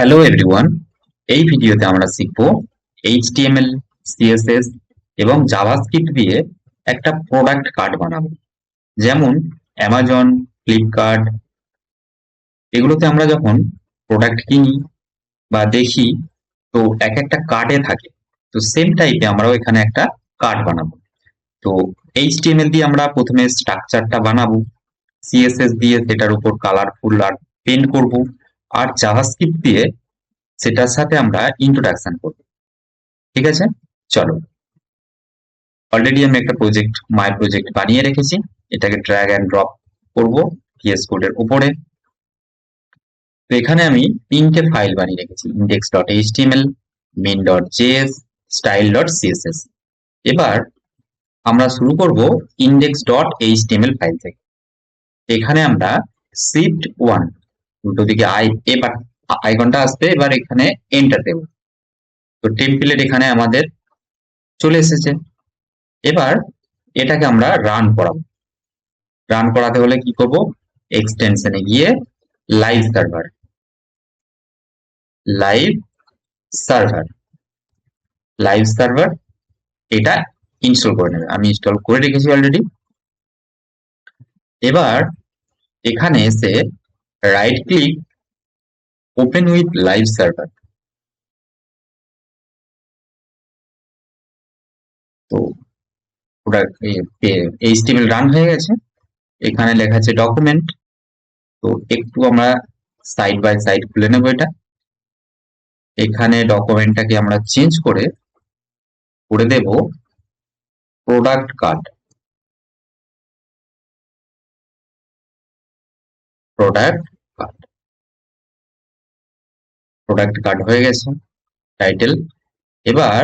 Hello everyone, এই ভিডিওতে আমরা শিখব এইচটিএমএল, সিএসএস এবং জাভাস্ক্রিপ্ট দিয়ে একটা প্রোডাক্ট কার্ড বানাবো। যেমন অ্যামাজন, ফ্লিপকার্ট, এগুলোতে আমরা যখন প্রোডাক্ট কিনি বা দেখি, তো এক একটা কার্ডে থাকে। তো সেম টাইপে আমরাও এখানে একটা কার্ড বানাবো। তো এইচটিএমএল দিয়ে আমরা প্রথমে স্ট্রাকচারটা বানাবো, সিএসএস দিয়ে সেটার উপর কালারফুল আর পেন্ট করব, আর জাভাস্ক্রিপ্ট দিয়ে সেটার সাথে আমরা ইন্ট্রোডাকশন করব। ঠিক আছে, চলো। অলরেডি আমি একটা মাই প্রজেক্ট বানিয়ে রেখেছি। এটাকে ড্র্যাগ অ্যান্ড ড্রপ করব ভিএস কোডের উপরে। তো এখানে আমি তিনটে ফাইল বানিয়ে রেখেছি, index.html, main.js, style.css। এবার আমরা শুরু করব index.html ফাইল থেকে। এখানে আমরা shift 1 উল্টো দিকে এবার আইকনটা আসবে, এবার এখানে এন্টার দেব। তো টেমপ্লেট এখানে আমাদের চলে এসেছে। এবার এটাকে আমরা রান করাবো। রান করাতে হলে কি করব, এক্সটেনশনে গিয়ে live server live server live server এটা ইনস্টল করে নেবে। আমি ইনস্টল করে রেখেছি অলরেডি। এবার এখানে এসে right click, open with live server. তো ওটা এইচটিএমএল রান হয়ে গেছে। এখানে লেখা আছে ডকুমেন্ট। তো একটু আমরা সাইড বাই সাইড খুলে নেবো এটা। এখানে ডকুমেন্টটাকে আমরা চেঞ্জ করে দেব product card. Product card product card হয়ে গেছে। টাইটেল। এবার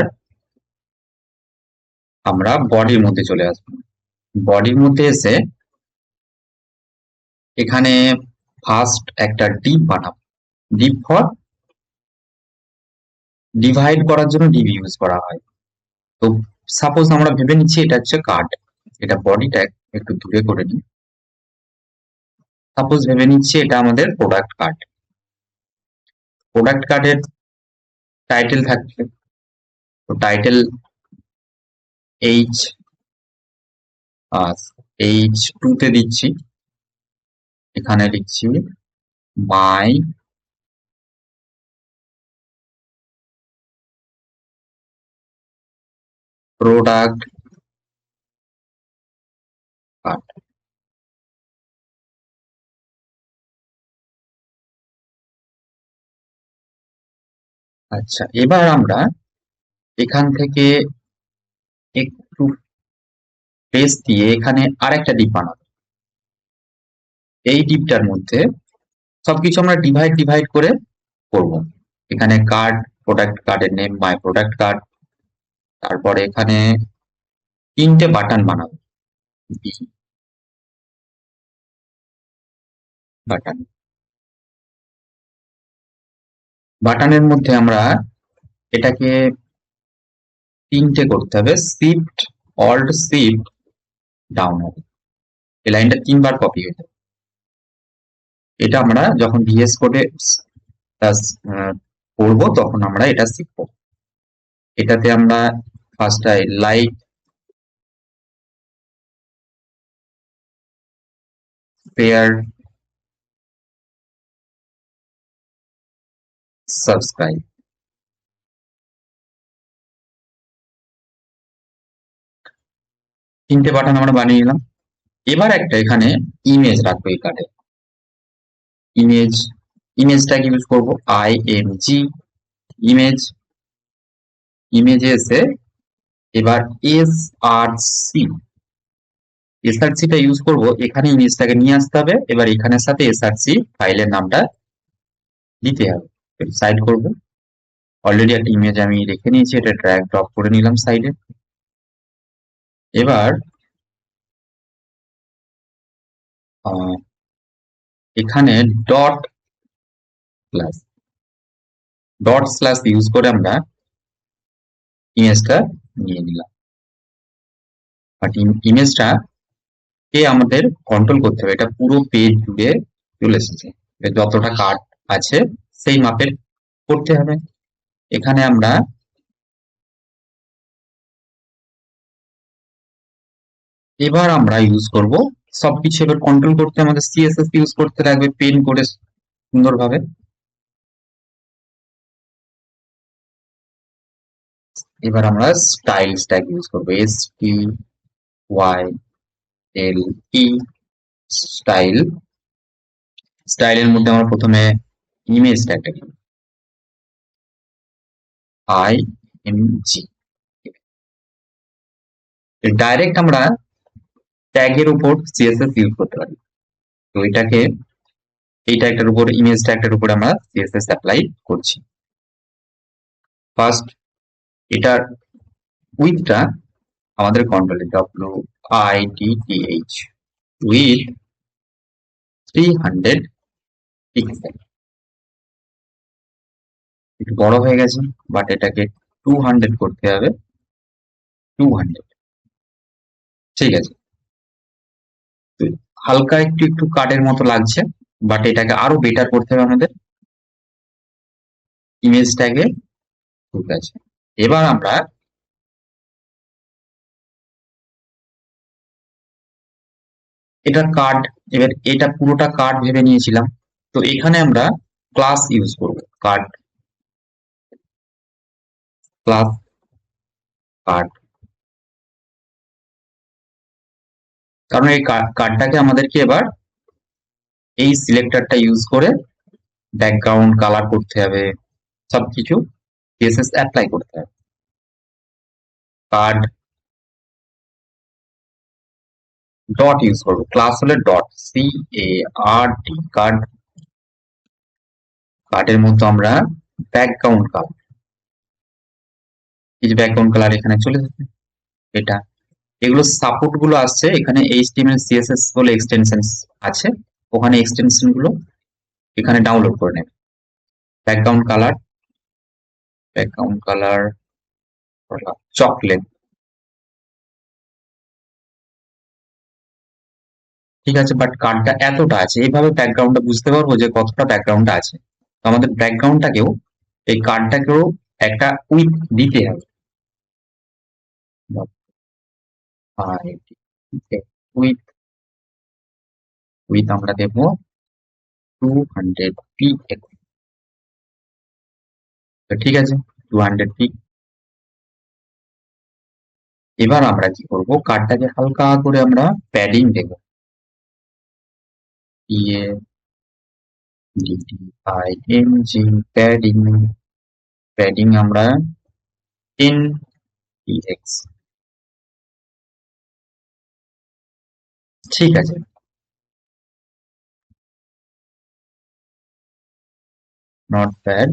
আমরা বডির মধ্যে চলে আসবো। বডির মধ্যে এসে এখানে ফার্স্ট একটা ডিপ বানাবো। ডিপ ফর ডিভাইড করার জন্য ডিভ ইউজ করা হয়। তো সাপোজ আমরা ভেবে নিচ্ছি এটা হচ্ছে কার্ড, এটা বডিটা একটু দূরে করে নিই। সাপোজ ভেবে নিচ্ছি এটা আমাদের প্রোডাক্ট কার্ড। প্রোডাক্ট কার্ডের টাইটেল থাকছে, তো টাইটেল এইচ H2 তে দিচ্ছি। এখানে লিখছি মাই প্রোডাক্ট কার্ড। আচ্ছা, এবার আমরা এখান থেকে একটু স্পেস দিয়ে এখানে আরেকটা ডিপ বানাবো। এই ডিপটার মধ্যে সবকিছু আমরা ডিভাইড ডিভাইড করে করব। এখানে কার্ড, প্রোডাক্ট কার্ডের নেম মাই প্রোডাক্ট কার্ড। তারপরে এখানে তিনটে বাটন বানাবো। বাটন বাটনের মধ্যে আমরা এটাকে তিনটে করতে হবে, শিফট অল্ট শিফট ডাউন হবে। এই লাইনটা তিনবার কপি হয়ে যাবে। এটা আমরা যখন ভিএস কোডে করবো তখন আমরা এটা শিখবো। এটাতে আমরা ফার্স্ট লাইক শেয়ার সাবস্ক্রাইব তিনটে বাটন আমরা বানিয়ে নিলাম। এবার একটা এখানে ইমেজ রাখবো। এই কার্ডে ইমেজটাকে ইউজ করবো IMG ইমেজ। ইমেজে এসে এবার এসআরসিটা ইউজ করব। এখানে ইমেজটাকে নিয়ে আসতে হবে। এবার এখানের সাথে এসআরসি ফাইলের নামটা দিতে হবে। সাইড করব। অলরেডি একটা ইমেজ আমি রেখে নিয়েছি, এটা ড্র্যাগ ড্রপ করে নিলাম সাইডে। এবার এখানে ডট স্ল্যাশ ইউজ করে আমরা ইমেজটা নিয়ে নিলাম। বাট ইমেজটা কে আমাদের কন্ট্রোল করতে হবে। এটা পুরো পেজ জুড়ে চলে এসেছে, যতটা কার্ড আছে সেই মাপের করতে হবে। এখানে আমরা এবার আমরা ইউজ করব সবকিছু। এবার কন্ট্রোল করতে আমাদের সিএসএস ইউজ করতে লাগবে পেন করে সুন্দরভাবে। এবার আমরা স্টাইল ট্যাগ ইউজ করবো, STYLE, স্টাইল। স্টাইলের মধ্যে আমরা প্রথমে ইমেজ ট্যাগটা দিব, IMG। ডাইরেক্ট আমরা ট্যাগের উপর সিএসএস ইউজ করতে পারি। তো এই ট্যাগটার উপর, ইমেজ ট্যাগটার উপর আমরা সিএসএস অ্যাপ্লাই করছি। ফার্স্ট এটার উইথটা আমাদের কন্ট্রোলে, WIDTH, উইথ 300 পিক্সেল। একটু বড় হয়ে গেছে, বাট এটাকে 200 করতে হবে, 200। ঠিক আছে, তো হালকা একটু একটু কার্ডের মতো লাগছে, বাট এটাকে আরো বেটার করতে হবে আমাদের ইমেজ ট্যাগে। ঠিক আছে, এবার আমরা এটা কার্ড, এবার এটা পুরোটা কার্ড ভেবে নিয়েছিলাম। তো এখানে আমরা ক্লাস ইউজ করব, কার্ড ক্লাস কার্ড। কারণ এই কার্ডটাকে আমাদেরকে এবার এই সিলেক্টরটা ইউজ করে ব্যাকগ্রাউন্ড কালার করতে হবে, সবকিছু সিএসএস অ্যাপ্লাই করতে হবে। কার্ড ডট ইউজ করবো, ক্লাস হলে ডট, CARD, কার্ড। কার্ডের মধ্যে আমরা ব্যাকগ্রাউন্ড কালার, এই যে ব্যাকগ্রাউন্ড কালার এখানে চলে যাবে। এটা এগুলো সাপোর্ট গুলো আসছে এখানে, HTML CSS বলে এক্সটেনশন আছে, ওখানে এক্সটেনশন গুলো এখানে ডাউনলোড করে নেবে। Background colour, background colour chocolate. ঠিক আছে, বাট কার্ডটা এতটা আছে, এইভাবে ব্যাকগ্রাউন্ডটা বুঝতে পারবো যে কতটা ব্যাকগ্রাউন্ড আছে। তো আমাদের ব্যাকগ্রাউন্ডটাকেও, এই কার্ডটাকেও একটা উইথ দিতে হবে। উইথ উইথ আমরা দেবো 200 px। ঠিক আছে, 200 p। এবার আমরা কি করব, কার্ডটাকে হালকা করে আমরা প্যাডিং দেবো, PADDING, প্যাডিং। প্যাডিং আমরা 10 px। ঠিক আছে, নট ব্যাড।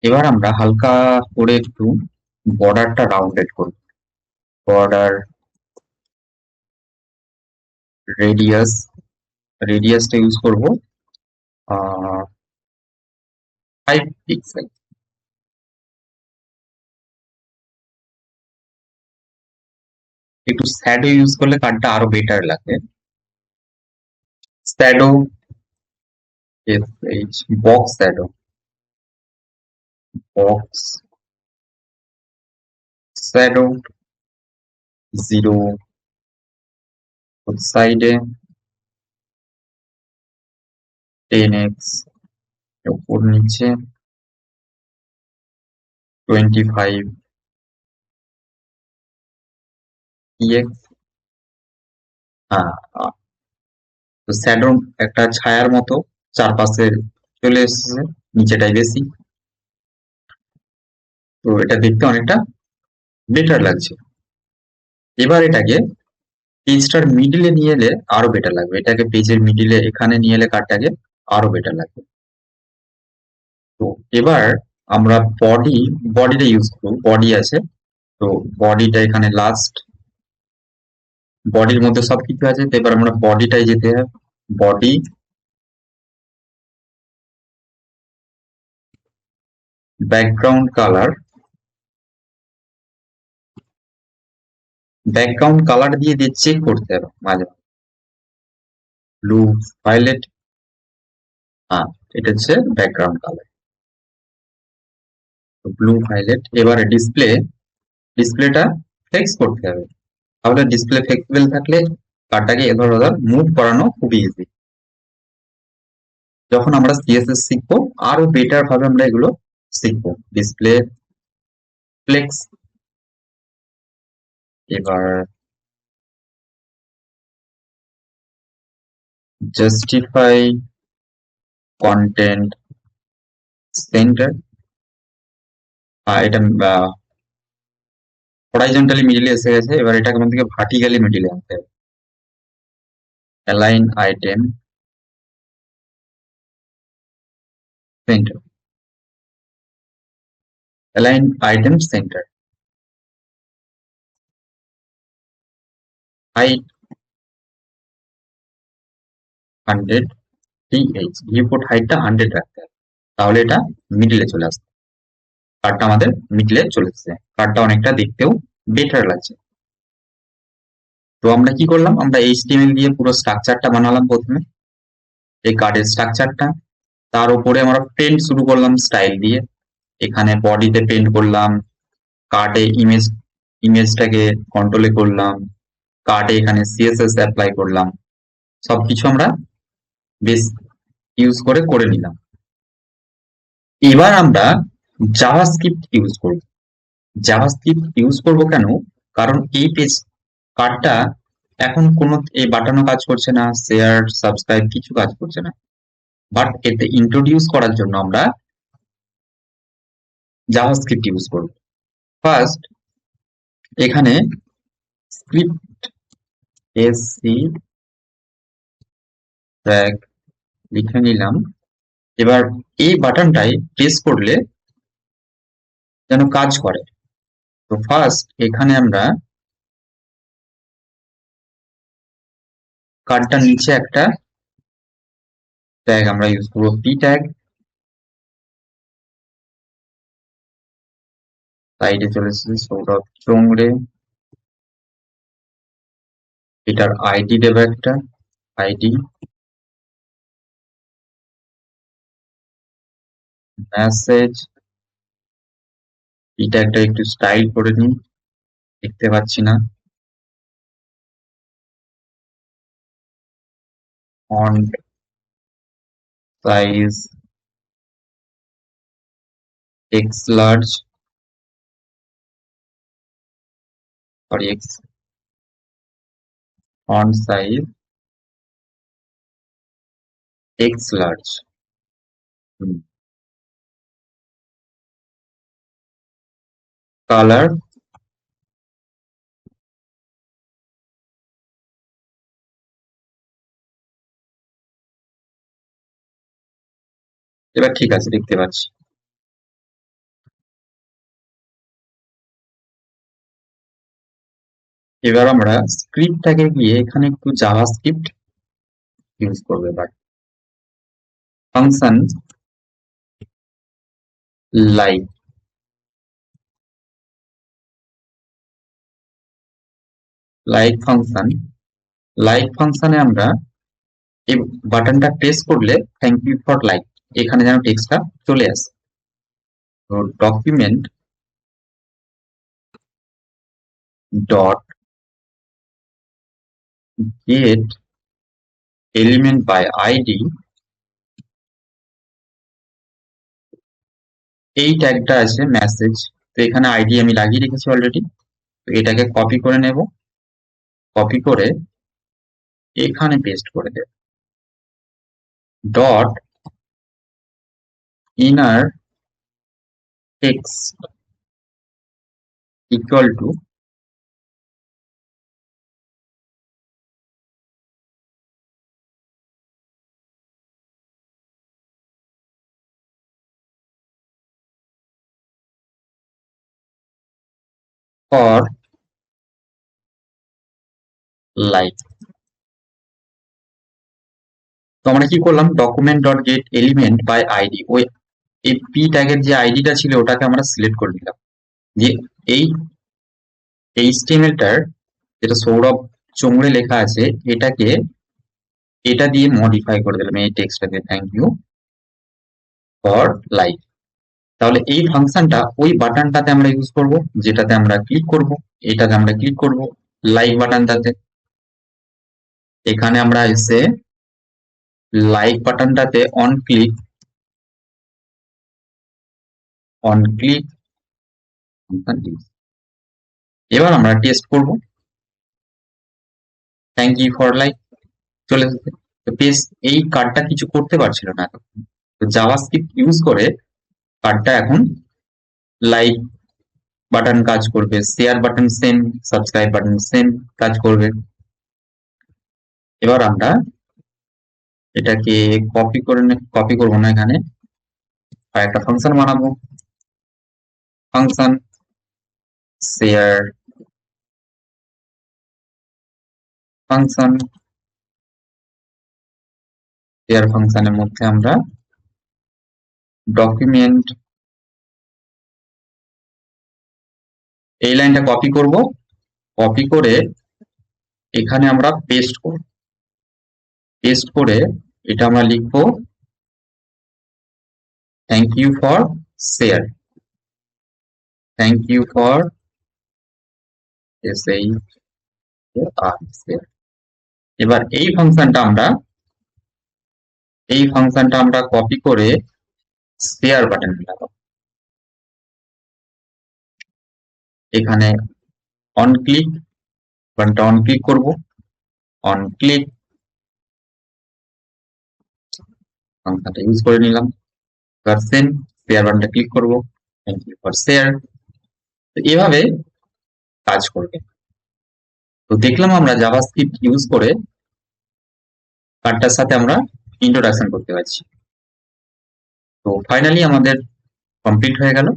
এবার আমরা হালকা করে একটু বর্ডারটা রাউন্ডেড করব। বর্ডার রেডিয়াস, রেডিয়াসটা ইউজ করব 5 পিক্সেল। একটু শ্যাডো ইউজ করলে কার্ডটা আরো বেটার লাগে। Shadow, box shadow, box shadow 0 সাইডে, 10x উপর নিচে, 25 px। হ্যাঁ, তো শ্যাডো একটা ছায়ার মতো চারপাশে চলে এসেছে, নিচেটাই বেশি। তো এটা দেখতে অনেকটা বেটার লাগছে। এবার এটাকে পেজটার মিডিলে নিয়ে এলে আরো বেটার লাগবে, এটাকে পেজের মিডিলে এখানে নিয়ে এলে কার্ডটাকে আরো বেটার লাগবে। তো এবার আমরা বডিটা ইউজ করবো, বডি আছে, তো বডিটা এখানে লাস্ট, বডির মধ্যে সবকিছু আছে, তো এবার আমরা বডিটাই যেতে হবে। Body background colour, background colour দিয়ে দিয়ে চেক করতে হবে মাঝে মাঝে, ব্লু, ভায়োলেট। হ্যাঁ, এটা হচ্ছে ব্যাকগ্রাউন্ড কালার। Blue violet. এবারে ডিসপ্লেটা ফিক্স করতে হবে। তাহলে ডিসপ্লে ফ্লেক্সিবল থাকলে কার্ডটাকে এধর ওধর মুভ করানো খুবই ইজি। যখন আমরা সিএসএস শিখবো আরো বেটার ভাবে আমরা এগুলো শিখবো। ডিসপ্লে ফ্লেক্স, এবার জাস্টিফাই কন্টেন্ট সেন্টার, এটা হরাইজন্টালি মিডিলে এসে গেছে, এবার এটাকে আমাদের ভার্টিক্যালি মিডিলে আনতে হবে। Align item centre, align item centre, height 100 টিএইচ, ভিউপোর্ট হাইটটা 100 রাখতে হবে, তাহলে এটা মিডিলে চলে আসবে। কার্ডটা আমাদের মিডলে চলে এসেছে, কার্ডটা অনেকটা দেখতেও বেটার লাগছে। তো আমরা কি করলাম, আমরা এইচটিএমএল দিয়ে পুরো স্ট্রাকচারটা বানালাম প্রথমে, এই কার্ডের স্ট্রাকচারটা। তার উপরে আমরা পেন্ট শুরু করলাম স্টাইল দিয়ে। এখানে বডিতে পেন্ট করলাম, কার্ডে ইমেজটাকে কন্ট্রোলে করলাম, কার্ডে এখানে সিএসএস অ্যাপ্লাই করলাম, সবকিছু আমরা বেশ ইউজ করে নিলাম। এবার আমরা জাভাস্ক্রিপ্ট ইউজ করব। জাভাস্ক্রিপ্ট ইউজ করব কেন, কারণ এই পেজ কার্ডটা এখন কোনো এই বাটনও কাজ করছে না, শেয়ার সাবস্ক্রাইব কিছু কাজ করছে না, বাট এতে ইন্ট্রোডিউস করার জন্য আমরা জাভাস্ক্রিপ্ট ইউজ করব। ফার্স্ট এখানে স্ক্রিপ্ট এসসি ট্র্যাক লিখে নিলাম। এবার এই বাটনটাই প্রেস করলে যেন কাজ করে। তো ফার্স্ট এখানে আমরা কার্ডটার নিচে একটা ট্যাগ আমরা ইউজ করবো, পি ট্যাগ। সাইডে চলে এসেছে সৌরভ চোংড়ে, এটার আইডি দেবো একটা, আইডি মেসেজ। এটা একটা একটু স্টাইল করে নিই, দেখতে পাচ্ছি না। Font size x large, sorry x, font size x large. Colour এবার ঠিক আছে, দেখতে পাচ্ছি। এবার আমরা স্ক্রিপ্টটাকে গিয়ে এখানে একটু জাভাস্ক্রিপ্ট ইউজ করবো। এবার ফাংশন লাইক, লাইক ফাংশনে আমরা এই বাটনটা প্রেস করলে থ্যাংক ইউ ফর লাইক, এখানে যেন টেক্সটটা চলে আসে। তো document dot get element by ID, এই ট্যাগটা আছে মেসেজ, তো এখানে আইডি আমি লাগিয়ে রেখেছি অলরেডি। তো এটাকে কপি করে নেব, কপি করে এখানে পেস্ট করে দেব। Dot inner text equal to for like. তো আমরা কি করলাম, document dot get element by ID, ওই এই পি ট্যাগের যে আইডিটা ছিল ওটাকে আমরা সিলেক্ট করে নিলাম, যে এই এইচটিএমএলটার যেটা সৌরভ চোংড়ে লেখা আছে এটাকে এটা দিয়ে মডিফাই করে দিলাম, এই টেক্সটটাকে থ্যাংক ইউ ফর লাইক। তাহলে এই ফাংশনটা ওই বাটনটাতে আমরা ইউজ করব, যেটাতে আমরা ক্লিক করব। এটাতে আমরা ক্লিক করব লাইক বাটনটাতে। এখানে আমরা এসে লাইক বাটনটাতে অন ক্লিক এবার আমরা টেস্ট করব। থ্যাংক ইউ ফর লাইক চলে এসেছে। তো পেজ এই কার্ডটা কিছু করতে পারছিল না এতক্ষণ। তো জাভাস্ক্রিপ্ট ইউজ করে কার্ডটা এখন লাইক বাটন কাজ করবে, share button same, subscribe button same কাজ করবে। এবার আমরা এটাকে কপি করবো না, এখানে আর একটা ফাংশন বানাবো, ফাংশন শেয়ার ফাংশন। শেয়ার ফাংশনের মধ্যে আমরা ডকুমেন্ট এই লাইনটা কপি করব, কপি করে এখানে আমরা পেস্ট করব। পেস্ট করে এটা আমরা লিখবো thank you for share, thank you for share. এবার এই ফাংশনটা আমরা কপি করে শেয়ার বাটনে লাগাবো। এখানে অন ক্লিক বাটনটা অন ক্লিক করব, অন ক্লিক ফাংশনটা ইউজ করে নিলাম। এবার সেম শেয়ার বাটনটা ক্লিক করব, থ্যাংক ইউ ফর শেয়ার। এভাবে কাজ করবে। তো দেখলাম আমরা জাভাস্ক্রিপ্ট ইউজ করে কার্ডটার সাথে আমরা ইন্ট্রোডাকশন করতে পারছি। তো ফাইনালি আমাদের কমপ্লিট হয়ে গেল।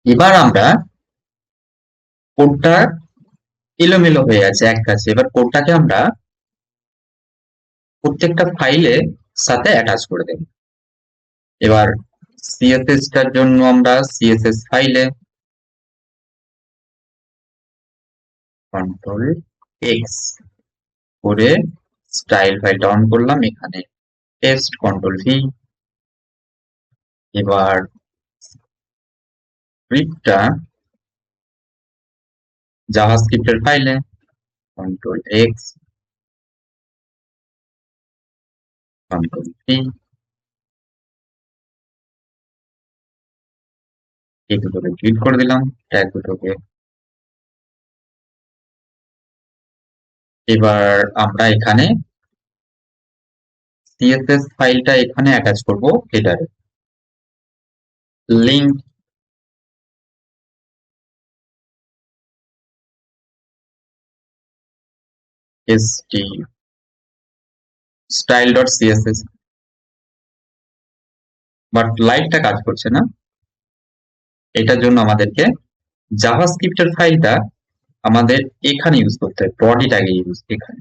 এবার আমরা কোডটা এলোমেলো হয়ে আছে এক কাছে, এবার কোডটাকে আমরা প্রত্যেকটা ফাইলের সাথে অ্যাটাচ করে দেব। এবার সিএসএস টার জন্য আমরা সিএসএস ফাইলে কন্ট্রোল এক্স করে স্টাইল ফাইলটা অন করলাম, এখানে টেস্ট কন্ট্রোল ভি। এবার স্ক্রিপ্টটা জাভাস্ক্রিপ্টের ফাইলে কন্ট্রোল এক্স কন্ট্রোল ভি, এই দুটোকে ক্লিক করে দিলাম, ট্যাগ দুটোকে। এবার আমরা এখানে সিএসএস ফাইলটা এখানে অ্যাটাচ করব হেডারে, লিঙ্ক st style.css, বাট লাইটটা কাজ করছে না। এটার জন্য আমাদেরকে জাভাস্ক্রিপ্টের ফাইলটা আমাদের এখানে ইউজ করতে হবে, বডিটাকে ইউজ এখানে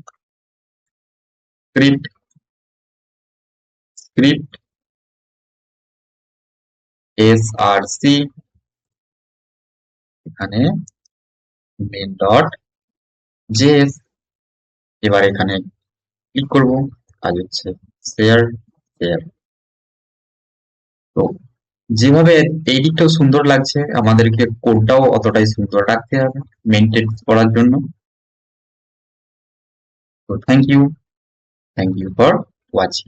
স্ক্রিপ্ট স্ক্রিপ্ট src, এখানে মেন ডট জেএস। এবার এখানে ক্লিক করব, কাজ হচ্ছে শেয়ার শেয়ার। তো যেভাবে এই দিকটাও সুন্দর লাগছে, আমাদেরকে কোডটাও অতটাই সুন্দর রাখতে হবে মেনটেন করার জন্য। তো থ্যাংক ইউ ফর ওয়াচিং।